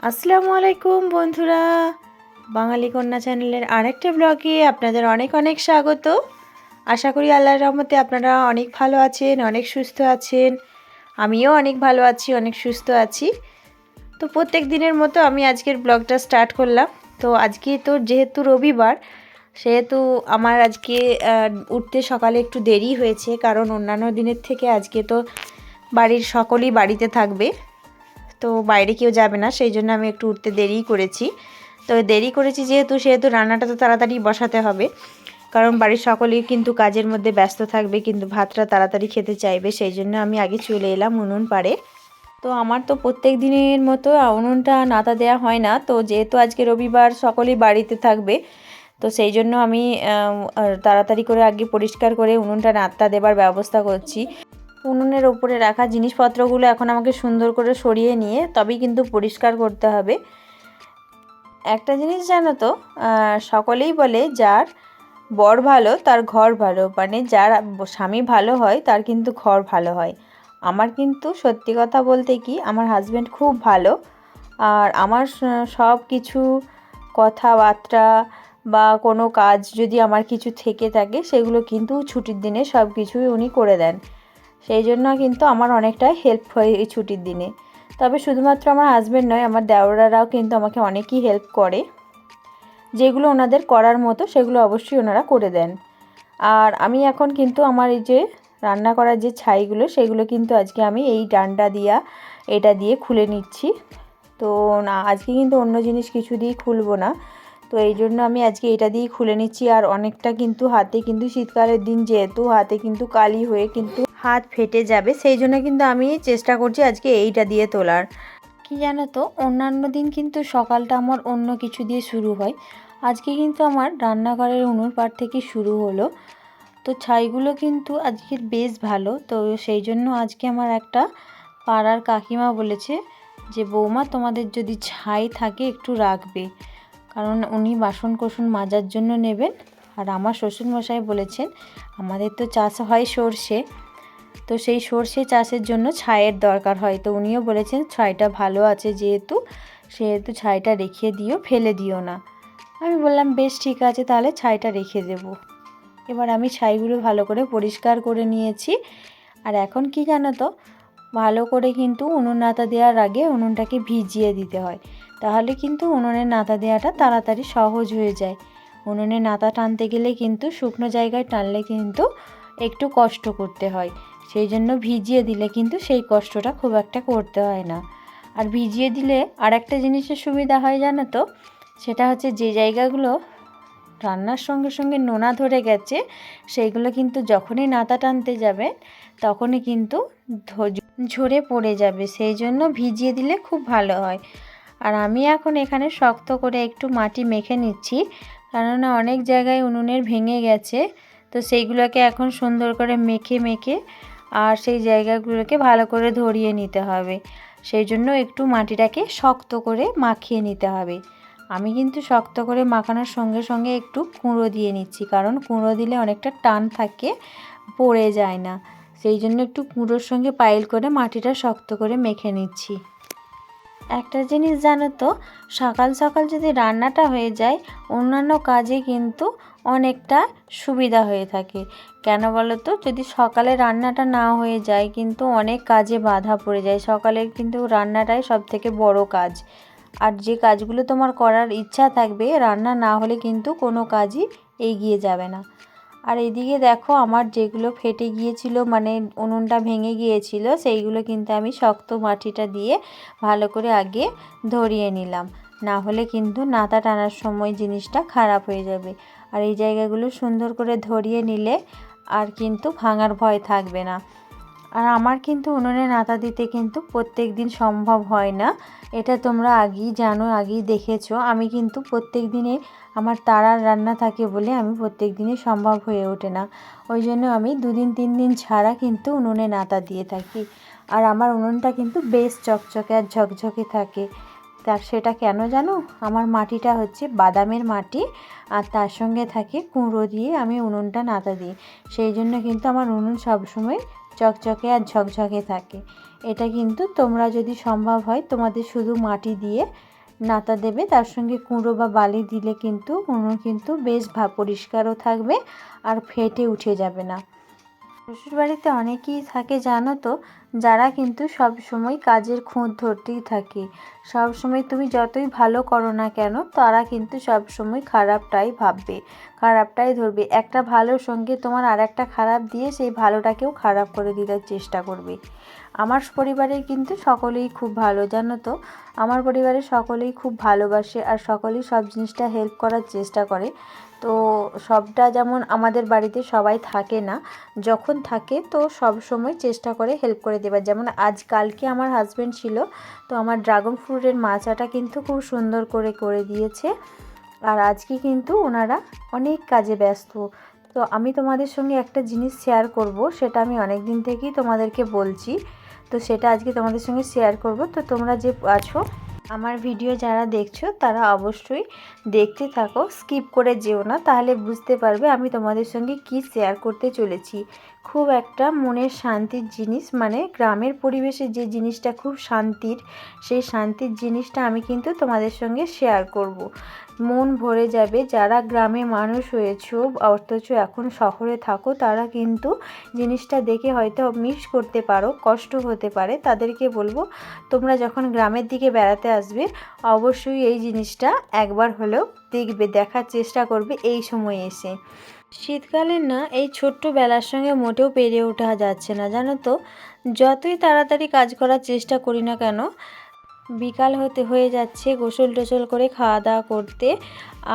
আসসালামু আলাইকুম বন্ধুরা, বাঙালি কন্যা চ্যানেলের আরেকটা ব্লগে আপনাদের অনেক অনেক স্বাগত। আশা করি আল্লাহর রহমতে আপনারা অনেক ভালো আছেন, অনেক সুস্থ আছেন। আমিও অনেক ভালো আছি, অনেক সুস্থ আছি। তো প্রত্যেক দিনের মতো আমি আজকের ব্লগটা স্টার্ট করলাম। তো আজকে তো যেহেতু রবিবার, সেহেতু আমার আজকে উঠতে সকালে একটু দেরি হয়েছে, কারণ অন্যান্য দিনের থেকে আজকে তো বাড়ির সকলেই বাড়িতে থাকবে, তো বাইরে কেউ যাবে না, সেই জন্য আমি একটু উঠতে দেরিই করেছি। তো দেরি করেছি সেহেতু রান্নাটা তো তাড়াতাড়ি বসাতে হবে, কারণ বাড়ির সকলেই কিন্তু কাজের মধ্যে ব্যস্ত থাকবে, কিন্তু ভাতটা তাড়াতাড়ি খেতে চাইবে, সেই জন্য আমি আগে চলে এলাম উনুন পাড়ে। তো আমার তো প্রত্যেক দিনের মতো উনুনটা নাতা দেওয়া হয় না, তো যেহেতু আজকে রবিবার সকলেই বাড়িতে থাকবে, তো সেই জন্য আমি তাড়াতাড়ি করে আগে পরিষ্কার করে উনুনটা নাতা দেবার ব্যবস্থা করছি। উনুনের ওপরে রাখা জিনিসপত্রগুলো এখন আমাকে সুন্দর করে সরিয়ে নিয়ে তবেই কিন্তু পরিষ্কার করতে হবে। একটা জিনিস জানো তো, সকলেই বলে যার বর ভালো তার ঘর ভালো, মানে যার স্বামী ভালো হয় তার কিন্তু ঘর ভালো হয়। আমার কিন্তু সত্যি কথা বলতে কি, আমার হাজব্যান্ড খুব ভালো, আর আমার সব কিছু কথাবার্তা বা কোনো কাজ যদি আমার কিছু থেকে থাকে সেগুলো কিন্তু ছুটির দিনে সব কিছুই উনি করে দেন। সেই জন্য কিন্তু আমার অনেকটাই হেল্প হয় এই ছুটির দিনে। তবে শুধুমাত্র আমার হাজব্যান্ড নয়, আমার দেওরারাও কিন্তু আমাকে অনেকই হেল্প করে, যেগুলো ওনাদের করার মতো সেগুলো অবশ্যই ওনারা করে দেন। আর আমি এখন কিন্তু আমার এই যে রান্না করার যে ছাইগুলো, সেগুলো কিন্তু আজকে আমি এই ডান্ডা এটা দিয়ে খুলে নিচ্ছি। তো না, আজকে কিন্তু অন্য জিনিস কিছু দিয়ে খুলবো না, তো এই জন্য আমি আজকে এটা দিয়েই খুলে নিচ্ছি। আর অনেকটা কিন্তু হাতে, কিন্তু শীতকালের দিন যেহেতু হাতে কিন্তু কালি হয়ে কিন্তু হাত ফেটে যাবে, সেই জন্য কিন্তু আমি চেষ্টা করছি আজকে এইটা দিয়ে তোলার। কি জানো তো, অন্যান্য দিন কিন্তু সকালটা আমার অন্য কিছু দিয়ে শুরু হয়, আজকে কিন্তু আমার রান্নাঘরের উনুন পাড় থেকে শুরু হলো। তো ছাইগুলো কিন্তু আজকের বেশ ভালো, তো সেই জন্য আজকে আমার একটা পাড়ার কাকিমা বলেছে যে বৌমা, তোমাদের যদি ছাই থাকে একটু রাখবে, কারণ উনি বাসন কোসন মাজার জন্য নেবেন। আর আমার শ্বশুরমশাই বলেছেন আমাদের তো চাষ হয় সর্ষে, তো সেই সর্ষে চাষের জন্য ছাইয়ের দরকার হয়, তো উনিও বলেছেন ছাইটা ভালো আছে সেহেতু ছাইটা রেখে দিও, ফেলে দিও না। আমি বললাম বেশ ঠিক আছে, তাহলে ছাইটা রেখে দেব। এবার আমি ছাইগুলো ভালো করে পরিষ্কার করে নিয়েছি। আর এখন কি জানো তো, ভালো করে কিন্তু উনুন নাতা দেওয়ার আগে উনুনটাকে ভিজিয়ে দিতে হয়, তাহলে কিন্তু উনুনের নাতা দেওয়াটা তাড়াতাড়ি সহজ হয়ে যায়। উনুনে নাতা টানতে গেলে কিন্তু শুকনো জায়গায় টানলে কিন্তু একটু কষ্ট করতে হয়, সেই জন্য ভিজিয়ে দিলে কিন্তু সেই কষ্টটা খুব একটা করতে হয় না। আর ভিজিয়ে দিলে আর একটা জিনিসের সুবিধা হয় জানো তো, সেটা হচ্ছে যে জায়গাগুলো রান্নার সঙ্গে সঙ্গে নোনা ধরে গেছে, সেইগুলো কিন্তু যখনই নাতা টানতে যাবে তখনই কিন্তু ঝরে পড়ে যাবে, সেই জন্য ভিজিয়ে দিলে খুব ভালো হয়। আর আমি এখন এখানে শক্ত করে একটু মাটি মেখে নিচ্ছি, কেননা অনেক জায়গায় উনুনের ভেঙে গেছে, তো সেইগুলোকে এখন সুন্দর করে মেখে আর সেই জায়গাগুলোকে ভালো করে ধরিয়ে নিতে হবে, সেই জন্য একটু মাটিটাকে শক্ত করে মাখিয়ে নিতে হবে। আমি কিন্তু শক্ত করে মাখানোর সঙ্গে সঙ্গে একটু কুঁড়ো দিয়ে নিচ্ছি, কারণ কুঁড়ো দিলে অনেকটা টান থাকে, পড়ে যায় না, সেই জন্য একটু কুঁড়োর সঙ্গে পাইল করে মাটিটা শক্ত করে মেখে নিচ্ছি। একটা জিনিস জানো তো, সকাল সকাল যদি রান্নাটা হয়ে যায় অন্যান্য কাজে কিন্তু অনেকটা সুবিধা হয়ে থাকে। কেন বলো তো, যদি সকালে রান্নাটা না হয়ে যায় কিন্তু অনেক কাজে বাধা পড়ে যায়। সকালের কিন্তু রান্নাটাই সবথেকে বড় কাজ, আর যে কাজগুলো তোমার করার ইচ্ছা থাকবে, রান্না না হলে কিন্তু কোনো কাজই এগিয়ে যাবে না। আর এদিকে দেখো, আমার যেগুলো ফেটে গিয়েছিল, মানে উনুনটা ভেঙে গিয়েছিল, সেইগুলো কিন্তু আমি শক্ত মাটিটা দিয়ে ভালো করে আগে ধরিয়ে নিলাম, না হলে কিন্তু নাতা টানার সময় জিনিসটা খারাপ হয়ে যাবে। আর এই জায়গাগুলো সুন্দর করে ধরিয়ে নিলে আর কিন্তু ভাঙার ভয় থাকবে না। আর আমার কিন্তু উনুনে নাতা দিতে কিন্তু প্রত্যেক দিন সম্ভব হয় না, এটা তোমরা আগেই জানো, আগেই দেখেছো। আমি কিন্তু প্রত্যেক দিনে আমার তাড়ার রান্না থাকে বলে আমি প্রত্যেক দিনে সম্ভব হয়ে ওঠে না, ওই জন্য আমি 2 দিন 3 দিন ছাড়া কিন্তু উনুনে নাতা দিয়ে থাকি। আর আমার উনুনটা কিন্তু বেশ চকচকে আর ঝকঝকে থাকে, তার সেটা কেন জানো, আমার মাটিটা হচ্ছে বাদামের মাটি, আর তার সঙ্গে থাকে কুঁড়ো দিয়ে আমি উনুনটা নাতা দিই, সেই জন্য কিন্তু আমার উনুন সবসময় চকচকে আর ঝকঝকে থাকে। এটা কিন্তু তোমরা যদি সম্ভব হয় তোমাদের শুধু মাটি দিয়ে নাতা দেবে, তার সঙ্গে কুঁড়ো বা বালি দিলে কিন্তু উনুন কিন্তু বেশ পরিষ্কারও থাকবে আর ফেটে উঠে যাবে না। শ্বশুরবাড়িতে অনেকেই থাকে জানো তো, যারা কিন্তু সব সময় কাজের খুঁত ধরতেই থাকে। সব সময় তুমি যতই ভালো করো না কেন, তারা কিন্তু সব সময় খারাপটাই ভাববে, খারাপটাই ধরবে। একটা ভালোর সঙ্গে তোমার আর একটা খারাপ দিয়ে সেই ভালোটাকেও খারাপ করে দিতে চেষ্টা করবে। আমার পরিবারের কিন্তু সকলেই খুব ভালো জানো তো, আমার পরিবারের সকলেই খুব ভালোবাসে আর সকলেই সব জিনিসটা হেল্প করার চেষ্টা করে। তো সবটা যেমন আমাদের বাড়িতে সবাই থাকে না, যখন থাকে তো সব সময় চেষ্টা করে হেল্প করে দেবার। যেমন কালকে আমার হাজব্যান্ড ছিল, তো আমার ড্রাগন ফ্রুটের মাচাটা কিন্তু খুব সুন্দর করে করে দিয়েছে। আর আজকে কিন্তু ওনারা অনেক কাজে ব্যস্ত। তো আমি তোমাদের সঙ্গে একটা জিনিস শেয়ার করব, সেটা আমি অনেক দিন থেকেই তোমাদেরকে বলছি, তো সেটা আজকে তোমাদের সঙ্গে শেয়ার করব। তো তোমরা যে আছো আমার ভিডিও যারা দেখছো তারা অবশ্যই দেখতে থাকো, স্কিপ করে যেও না, তাহলে বুঝতে পারবে আমি তোমাদের সঙ্গে কি শেয়ার করতে চলেছি। খুব একটা মনের শান্তির জিনিস, মানে গ্রামের পরিবেশে যে জিনিসটা খুব শান্তির, সেই শান্তির জিনিসটা আমি কিন্তু তোমাদের সঙ্গে শেয়ার করব। মন ভরে যাবে। যারা গ্রামে মানুষ হয়েছো অথচ এখন শহরে থাকো, তারা কিন্তু জিনিসটা দেখে হয়তো মিস করতে পারো, কষ্ট হতে পারে। তাদেরকে বলবো তোমরা যখন গ্রামের দিকে বেড়াতে আসবে অবশ্যই এই জিনিসটা একবার হলেও দেখবে, দেখার চেষ্টা করবে এই সময় এসে। শীতকালে না এই ছোট্ট বেলার সঙ্গে মোটেও পেরিয়ে ওঠা যাচ্ছে না জানো তো। যতই তাড়াতাড়ি কাজ করার চেষ্টা করি না কেন, বিকাল হয়ে যাচ্ছে গোসল টোসল করে খাওয়া দাওয়া করতে।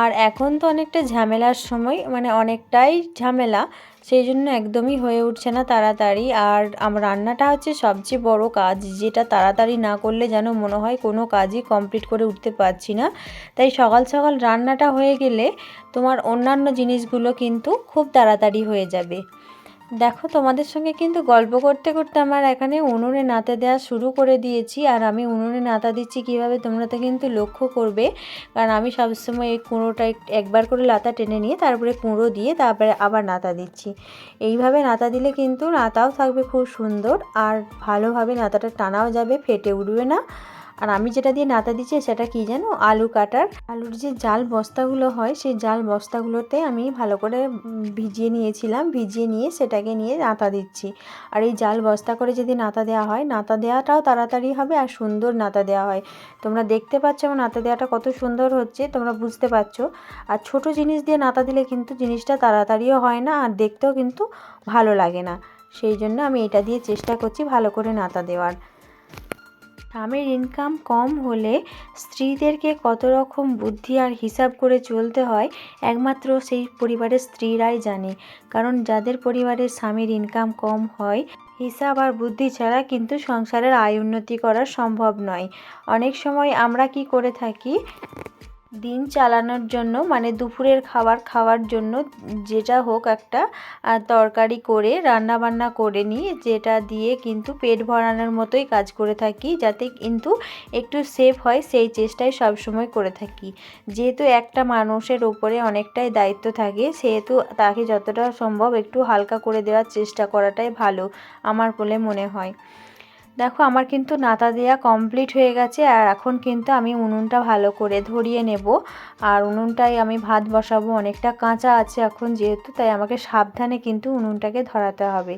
আর এখন তো অনেকটা ঝামেলার সময়, মানে অনেকটাই ঝামেলা, সেই জন্য একদমই হয়ে উঠছে না তাড়াতাড়ি। আর আমার রান্নাটা হচ্ছে সবচেয়ে বড় কাজ, যেটা তাড়াতাড়ি না করলে যেন মনে হয় কোনো কাজই কমপ্লিট করে উঠতে পারছি না। তাই সকাল সকাল রান্নাটা হয়ে গেলে তোমার অন্যান্য জিনিসগুলো কিন্তু খুব তাড়াতাড়ি হয়ে যাবে। দেখো তোমাদের সঙ্গে কিন্তু গল্প করতে করতে আমার এখানে উনুনে নাতা দেওয়া শুরু করে দিয়েছি। আর আমি উনুনে নাতা দিচ্ছি কীভাবে তোমরা তো কিন্তু লক্ষ্য করবে, কারণ আমি সবসময় এই কুঁড়োটা একবার করে লাতা টেনে নিয়ে তারপরে কুঁড়ো দিয়ে তারপরে আবার নাতা দিচ্ছি। এইভাবে নাতা দিলে কিন্তু নাতাও থাকবে খুব সুন্দর আর ভালোভাবে নাতাটা টানাও যাবে, ফেটে উঠবে না। আর আমি যেটা দিয়ে নাতা দিচ্ছি সেটা কি জানো, আলু কাটার, আলুর যে জাল বস্তাগুলো হয় সেই জাল বস্তাগুলোতে আমি ভালো করে ভিজিয়ে নিয়েছিলাম, ভিজিয়ে নিয়ে সেটাকে নিয়ে নাতা দিচ্ছি। আর এই জাল বস্তা করে যদি নাতা দেওয়া হয়, নাতা দেওয়াটাও তাড়াতাড়ি হবে আর সুন্দর নাতা দেওয়া হয়। তোমরা দেখতে পাচ্ছ আমার নাতা দেওয়াটা কত সুন্দর হচ্ছে, তোমরা বুঝতে পারছো। আর ছোট জিনিস দিয়ে নাতা দিলে কিন্তু জিনিসটা তাড়াতাড়িও হয় না আর দেখতেও কিন্তু ভালো লাগে না। সেই জন্য আমি এটা দিয়ে চেষ্টা করছি ভালো করে নাতা দেওয়ার। স্বামীর ইনকাম কম হলে স্ত্রীদেরকে কত রকম বুদ্ধি আর হিসাব করে চলতে হয় একমাত্র সেই পরিবারের স্ত্রীরাই জানে। কারণ যাদের পরিবারের স্বামীর ইনকাম কম হয়, হিসাব আর বুদ্ধি ছাড়া কিন্তু সংসারের আয় উন্নতি করা সম্ভব নয়। অনেক সময় আমরা কি করে থাকি, দিন চালানোর জন্য, মানে দুপুরের খাওয়ার জন্য যেটা হোক একটা তরকারি করে রান্না বান্না করে নিই, যেটা দিয়ে কিন্তু পেট ভরানোর মতোই কাজ করে থাকি, যাতে কিন্তু একটু সেভ হয় সেই চেষ্টাই সব সময় করে থাকি। যেহেতু একটা মানুষের ওপরে অনেকটাই দায়িত্ব থাকে, সেহেতু তাকে যতটা সম্ভব একটু হালকা করে দেওয়ার চেষ্টা করাটাই ভালো আমার বলে মনে হয়। দেখো আমার কিন্তু নাতা দেওয়া কমপ্লিট হয়ে গেছে। আর এখন কিন্তু আমি উনুনটা ভালো করে ধরিয়ে নেব। আর উনুনটায় আমি ভাত বসাবো, অনেকটা কাঁচা আছে এখন যেহেতু, তাই আমাকে সাবধানে কিন্তু উনুনটাকে ধরাতে হবে।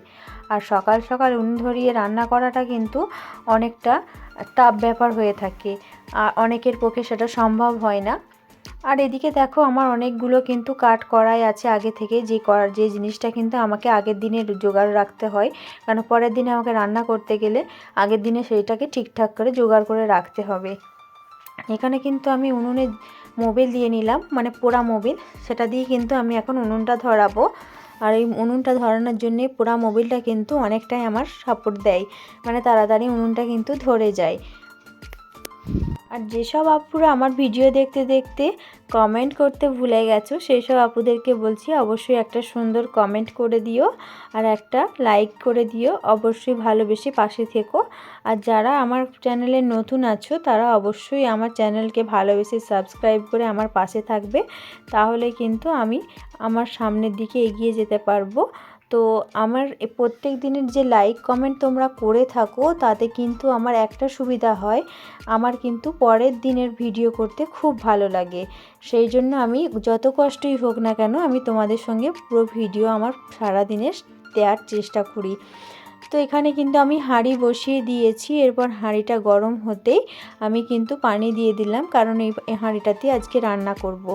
আর সকাল সকাল উনুন ধরিয়ে রান্না করাটা কিন্তু অনেকটা টাফ ব্যাপার হয়ে থাকে, আর অনেকের পক্ষে সেটা সম্ভব হয় না। আর এদিকে দেখো আমার অনেকগুলো কিন্তু কাঠ কড়াই আছে আগে থেকে, যে জিনিসটা কিন্তু আমাকে আগের দিনে জোগাড় রাখতে হয়, কারণ পরের দিনে আমাকে রান্না করতে গেলে আগের দিনে সেইটাকে ঠিকঠাক করে জোগাড় করে রাখতে হবে। এখানে কিন্তু আমি উনুনে মোবিল দিয়ে নিলাম, মানে পোড়া মোবিল, সেটা দিয়ে কিন্তু আমি এখন উনুনটা ধরাবো। আর এই উনুনটা ধরানোর জন্যে পোড়া মোবিলটা কিন্তু অনেকটাই আমার সাপোর্ট দেয়, মানে তাড়াতাড়ি উনুনটা কিন্তু ধরে যায়। আর যেসব আপুরা আমার ভিডিও দেখতে দেখতে কমেন্ট করতে ভুলে গেছো, সেই সব আপুদেরকে বলছি অবশ্যই একটা সুন্দর কমেন্ট করে দিও আর একটা লাইক করে দিও, অবশ্যই ভালোবেসে পাশে থেকো। আর যারা আমার চ্যানেলে নতুন আছো তারা অবশ্যই আমার চ্যানেলকে ভালোবেসে সাবস্ক্রাইব করে আমার পাশে থাকবে, তাহলে কিন্তু আমি আমার সামনের দিকে এগিয়ে যেতে পারবো। তো তো আমার প্রত্যেক দিনের যে লাইক কমেন্ট তোমরা করে থাকো তাতে কিন্তু আমার একটা সুবিধা হয়, আমার কিন্তু পরের দিনের ভিডিও করতে খুব ভালো লাগে। সেই জন্য আমি যত কষ্টই হোক না কেন আমি তোমাদের সঙ্গে পুরো ভিডিও আমার সারাদিনের দেওয়ার চেষ্টা করি। তো এখানে কিন্তু আমি হাঁড়ি বসিয়ে দিয়েছি, এরপর হাঁড়িটা গরম হতেই আমি কিন্তু পানি দিয়ে দিলাম, কারণ এই হাঁড়িটাতে আজকে রান্না করব।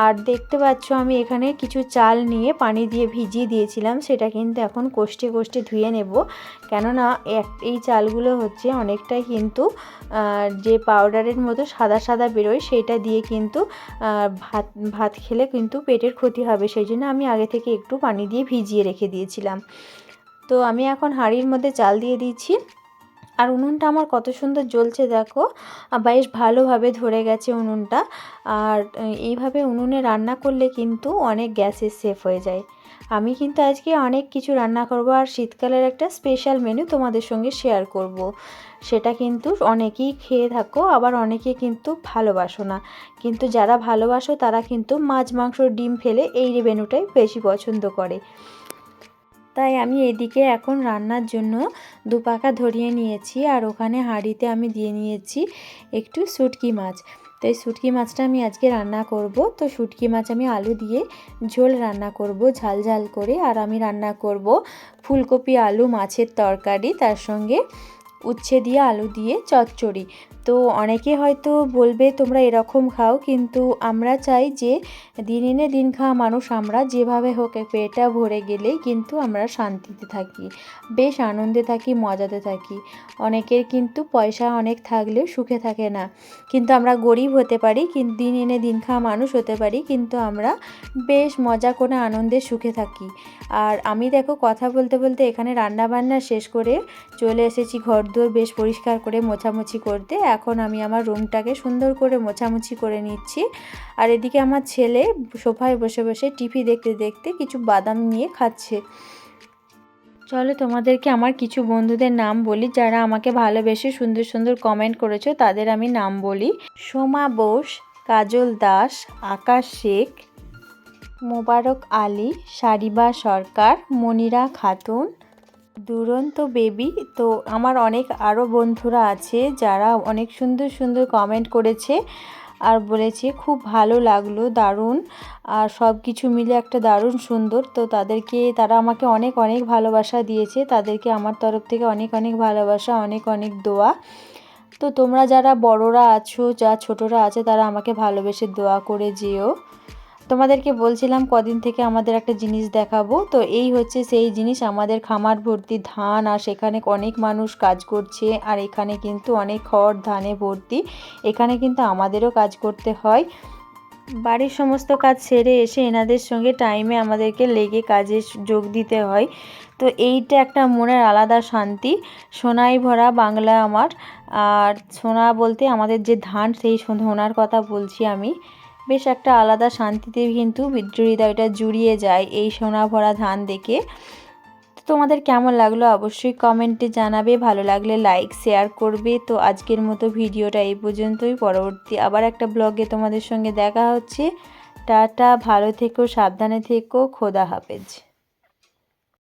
আর দেখতে পাচ্ছ আমি এখানে কিছু চাল নিয়ে পানি দিয়ে ভিজিয়ে দিয়েছিলাম, সেটা কিন্তু এখন কষ্টে কষ্টে ধুয়ে নেব, কেননা এই চালগুলো হচ্ছে অনেকটাই কিন্তু যে পাউডারের মতো সাদা সাদা বেরোয়, সেটা দিয়ে কিন্তু ভাত খেলে কিন্তু পেটের ক্ষতি হবে। সেই জন্য আমি আগে থেকে একটু পানি দিয়ে ভিজিয়ে রেখে দিয়েছিলাম। তো আমি এখন হাঁড়ির মধ্যে চাল দিয়ে দিচ্ছি, আর উনুনটা আমার কত সুন্দর জ্বলছে দেখো, বেশ ভালোভাবে ধরে গেছে উনুনটা। আর এইভাবে উনুনে রান্না করলে কিন্তু অনেক গ্যাসের সেভ হয়ে যায়। আমি কিন্তু আজকে অনেক কিছু রান্না করব, আর শীতকালের একটা স্পেশাল মেনু তোমাদের সঙ্গে শেয়ার করব। সেটা কিন্তু অনেকেই খেয়ে থাকো, আবার অনেকে কিন্তু ভালোবাসো না, কিন্তু যারা ভালোবাসো তারা কিন্তু মাছ মাংস ডিম ফেলে এই মেনুটাই বেশি পছন্দ করে। তাই আমি এদিকে এখন রান্নার জন্য দুপাকা ধরিয়ে নিয়েছি, আর ওখানে হাঁড়িতে আমি দিয়ে নিয়েছি একটু শুটকি মাছ। তো এই শুটকি মাছটা আমি আজকে রান্না করব। তো শুটকি মাছ আমি আলু দিয়ে ঝোল রান্না করব ঝাল ঝাল করে, আর আমি রান্না করব ফুলকপি আলু মাছের তরকারি, তার সঙ্গে উচ্ছে দিয়ে আলু দিয়ে চচ্চড়ি। তো অনেকে হয়তো বলবে তোমরা এরকম খাও, কিন্তু আমরা চাই যে দিন এনে দিন খাওয়া মানুষ আমরা, যেভাবে হোক পেটটা ভরে গেলেই কিন্তু আমরা শান্তিতে থাকি, বেশ আনন্দে থাকি, মজাতে থাকি। অনেকের কিন্তু পয়সা অনেক থাকলেও সুখে থাকে না, কিন্তু আমরা গরিব হতে পারি, কিন্তু দিন এনে দিন খাওয়া মানুষ হতে পারি, কিন্তু আমরা বেশ মজা করে আনন্দে সুখে থাকি। আর আমি দেখো কথা বলতে বলতে এখানে রান্না বান্না শেষ করে চলে এসেছি ঘরদোর বেশ পরিষ্কার করে মোছামুছি করতে। এখন আমি আমার রুমটাকে সুন্দর করে মোছামুছি করে নিচ্ছি, আর এদিকে আমার ছেলে সোফায় বসে বসে টিভি দেখতে দেখতে কিছু বাদাম নিয়ে খাচ্ছে। চলো তোমাদেরকে আমার কিছু বন্ধুদের নাম বলি, যারা আমাকে ভালোবেসে সুন্দর সুন্দর কমেন্ট করেছো, তাদের আমি নাম বলি: সোমা বোস, কাজল দাস, আকাশ শেখ, মোবারক আলী, সারিবা সরকার, মনিরা খাতুন, দুরন্ত বেবি। তো আমার অনেক আরও বন্ধুরা আছে যারা অনেক সুন্দর সুন্দর কমেন্ট করেছে আর বলেছে খুব ভালো লাগলো, দারুণ, আর সব কিছু মিলে একটা দারুণ সুন্দর। তো তারা আমাকে অনেক অনেক ভালোবাসা দিয়েছে, তাদেরকে আমার তরফ থেকে অনেক অনেক ভালোবাসা, অনেক অনেক দোয়া। তো তোমরা যারা বড়রা আছো, যা ছোটরা আছে, তারা আমাকে ভালোবেসে দোয়া করে যেও। তোমাদেরকে বলছিলাম কদিন থেকে আমাদের একটা জিনিস দেখাবো, তো এই হচ্ছে সেই জিনিস, আমাদের খামার ভর্তি ধান, আর সেখানে অনেক মানুষ কাজ করছে, আর এখানে কিন্তু অনেক খড় ধানে ভর্তি। এখানে কিন্তু আমাদেরও কাজ করতে হয়, বাড়ির সমস্ত কাজ সেরে এসে এনাদের সঙ্গে টাইমে আমাদেরকে লেগে কাজে যোগ দিতে হয়। তো এইটা একটা মনের আলাদা শান্তি, সোনায় ভরা বাংলা আমার। আর সোনা বলতে আমাদের যে ধান, সেই সোনার কথা বলছি আমি। বেশ একটা আলাদা শান্তিতে কিন্তু হৃদয়টা জুড়িয়ে যায় এই সোনা ভরা ধান দেখে। তোমাদের কেমন লাগলো অবশ্যই কমেন্টে জানাবে, ভালো লাগলে লাইক শেয়ার করবে। তো আজকের মতো ভিডিওটা এই পর্যন্তই, পরবর্তী আবার একটা ব্লগে তোমাদের সঙ্গে দেখা হচ্ছে। টাটা, ভালো থেকো, সাবধানে থেকো, খোদা হাফেজ।